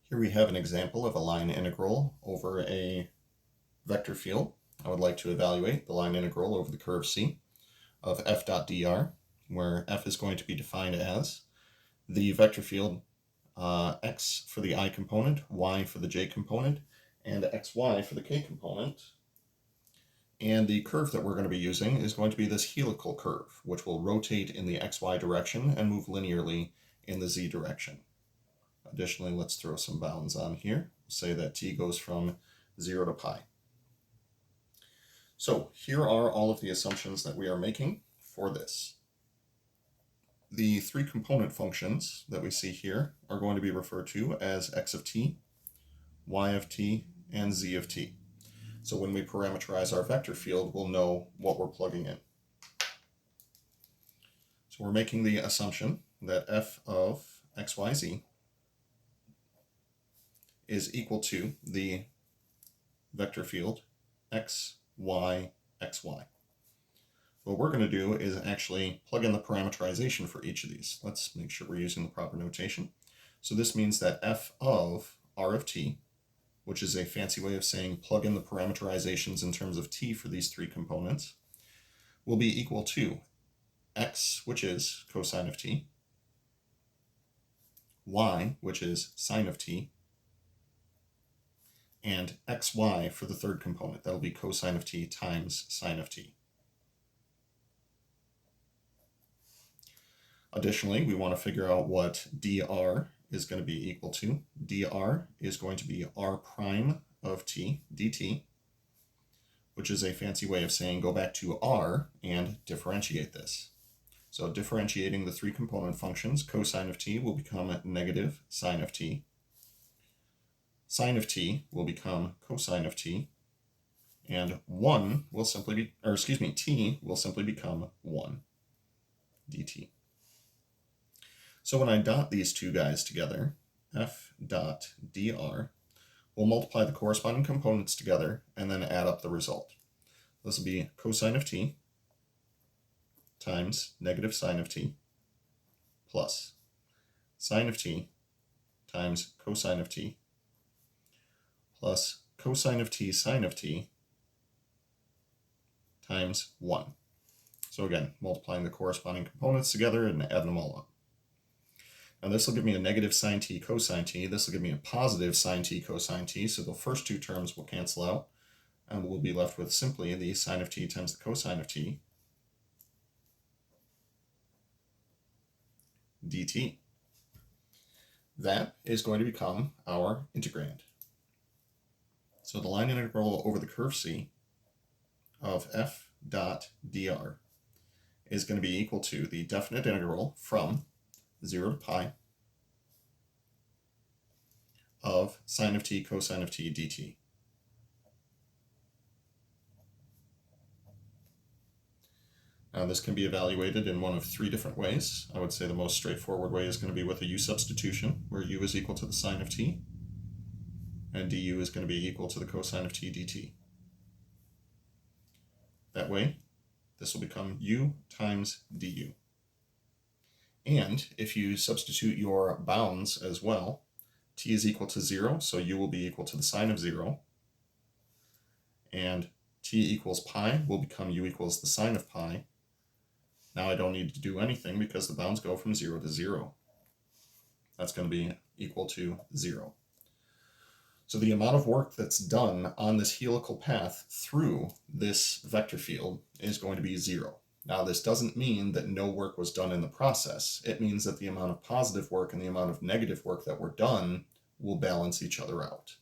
Here we have an example of a line integral over a vector field. I would like to evaluate the line integral over the curve C of f dot dr, where f is going to be defined as the vector field x for the I component, y for the j component, and xy for the k component. And the curve that we're going to be using is going to be this helical curve, which will rotate in the xy direction and move linearly in the z direction. Additionally, let's throw some bounds on here. Say that t goes from 0 to pi. So here are all of the assumptions that we are making for this. The three component functions that we see here are going to be referred to as x of t, y of t, and z of t. So when we parameterize our vector field, we'll know what we're plugging in. So we're making the assumption that f of xyz is equal to the vector field x, y, xy. What we're going to do is actually plug in the parameterization for each of these. Let's make sure we're using the proper notation. So this means that f of r of t, which is a fancy way of saying plug in the parameterizations in terms of t for these three components, will be equal to x, which is cosine of t, y, which is sine of t, and xy for the third component. That'll be cosine of t times sine of t. Additionally, we want to figure out what dr is going to be equal to. Dr is going to be r prime of t dt, which is a fancy way of saying go back to r and differentiate this. So differentiating the three component functions, cosine of t will become negative sine of t. Sine of t will become cosine of t, and 1 will simply be, t will simply become 1 dt. So when I dot these two guys together, f dot dr, we'll multiply the corresponding components together and then add up the result. This will be cosine of t times negative sine of t plus sine of t times cosine of t plus cosine of t sine of t times 1. So again, multiplying the corresponding components together and adding them all up. Now this will give me a negative sine t cosine t. This will give me a positive sine t cosine t. So the first two terms will cancel out, and we'll be left with simply the sine of t times the cosine of t dt. That is going to become our integrand. So the line integral over the curve C of f dot dr is going to be equal to the definite integral from 0 to pi of sine of t cosine of t dt. Now this can be evaluated in one of three different ways. I would say the most straightforward way is going to be with a u substitution, where u is equal to the sine of t, and du is going to be equal to the cosine of t dt. That way, this will become u times du. And if you substitute your bounds as well, t is equal to 0, so u will be equal to the sine of 0, and t equals pi will become u equals the sine of pi. Now I don't need to do anything because the bounds go from 0 to 0. That's going to be equal to 0. So the amount of work that's done on this helical path through this vector field is going to be 0. Now this doesn't mean that no work was done in the process. It means that the amount of positive work and the amount of negative work that were done will balance each other out.